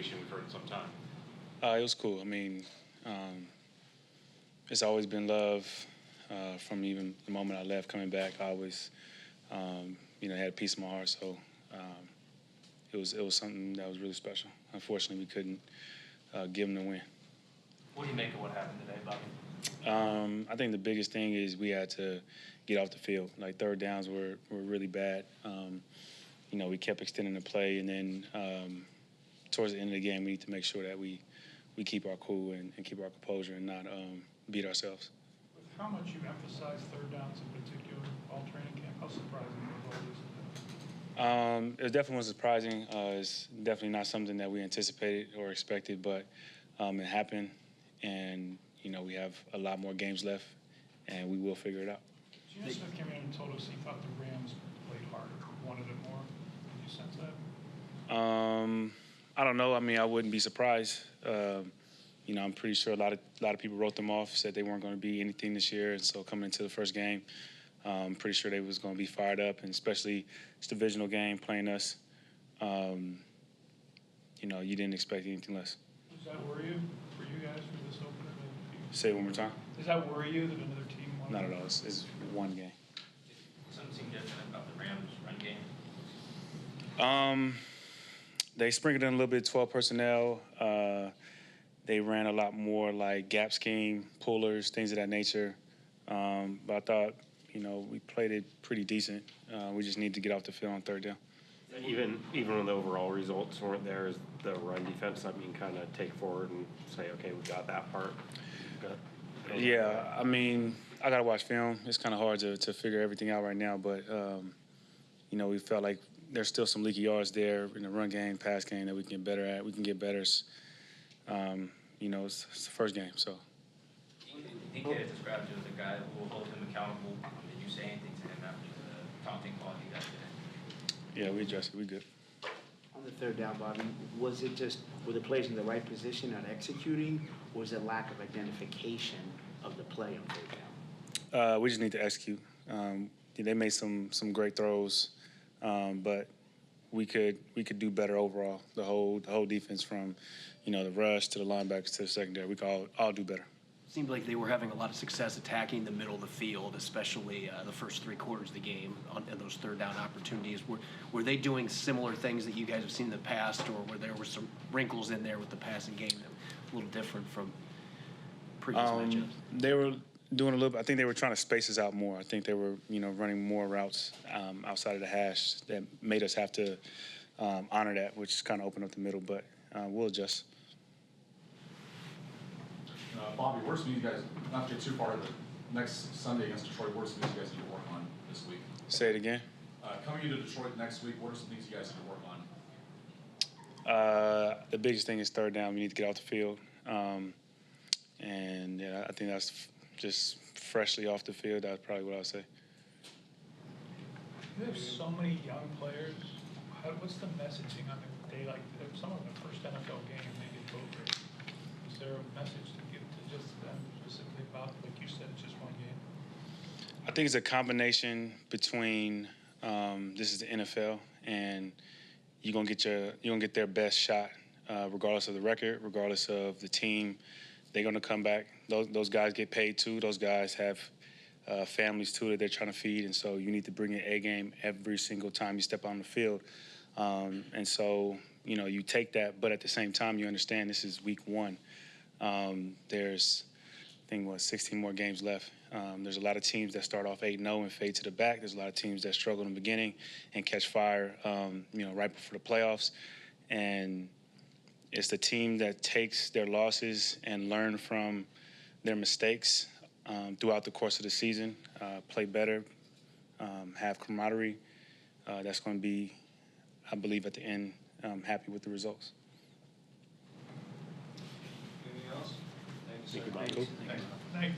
ovation we've heard in some time. It was cool. I mean, it's always been love from even the moment I left. Coming back, I always, had a piece of my heart. So it was something that was really special. Unfortunately, we couldn't give them the win. What do you make of what happened today, Bobby? I think the biggest thing is we had to get off the field. Like, third downs were really bad. We kept extending the play, and then towards the end of the game, we need to make sure that we keep our cool and keep our composure and not beat ourselves. With how much you emphasize third downs in particular all training camp, how surprising was all this? It definitely was surprising. It's definitely not something that we anticipated or expected, but it happened, and we have a lot more games left, and we will figure it out. Geno Smith came in and told us he thought the Rams played harder, wanted it more. Did you sense that? I don't know. I mean, I wouldn't be surprised. I'm pretty sure a lot of people wrote them off, said they weren't going to be anything this year, and so coming into the first game, I'm pretty sure they was going to be fired up, and especially this divisional game playing us. You didn't expect anything less. Does that worry you for you guys for this opener? Say it one more time. Does that worry you that another team won? Not at all. It's one game. Something different about the Rams run game? They sprinkled in a little bit of 12 personnel. They ran a lot more like gap scheme, pullers, things of that nature. But I thought, we played it pretty decent. We just need to get off the field on third down. Even when the overall results weren't there, is the run defense something you kind of take forward and say, okay, we got that part? Yeah, I mean, I got to watch film. It's kind of hard to figure everything out right now. But, we felt like there's still some leaky yards there in the run game, pass game that we can get better at. We can get better. It's the first game, so. DK has described you as a guy who will hold him accountable. Did you say anything to him after the taunting call he got today? Yeah, we addressed it. We good. On the third down, Bobby, was it just were the plays in the right position on executing, or was it lack of identification of the play on third down? We just need to execute. They made some great throws, but we could do better overall. The whole defense, from the rush to the linebackers to the secondary, we could all do better. Seemed like they were having a lot of success attacking the middle of the field, especially the first three quarters of the game on those third down opportunities. Were they doing similar things that you guys have seen in the past, or were there some wrinkles in there with the passing game that were a little different from previous matchups? They were doing a little. I think they were trying to space us out more. I think they were running more routes outside of the hash that made us have to honor that, which kind of opened up the middle. But we'll adjust. Bobby, where's some of you guys, not to get too far, the next Sunday against Detroit, where's some things you guys need to work on this week? Say it again. Coming into Detroit next week, what are some things you guys need to work on? The biggest thing is third down. We need to get off the field. And I think that's just freshly off the field. That's probably what I'll say. You have so many young players. What's the messaging on the day like some of the first NFL game and they get vote rate? Is there a message to give to just them specifically about, like you said, it's just one game? I think it's a combination between this is the NFL, and you're gonna get their best shot, regardless of the record, regardless of the team. They're gonna come back. Those guys get paid too. Those guys have families too that they're trying to feed, and so you need to bring your A game every single time you step on the field. And so you take that, but at the same time you understand this is week one. There's, I think, 16 more games left. There's a lot of teams that start off 8-0 and fade to the back. There's a lot of teams that struggle in the beginning and catch fire, right before the playoffs. And it's the team that takes their losses and learn from their mistakes throughout the course of the season, play better, have camaraderie. That's going to be, I believe, at the end, happy with the results. Anything else? Thanks. Thank you, Bob. Cool. Thank you.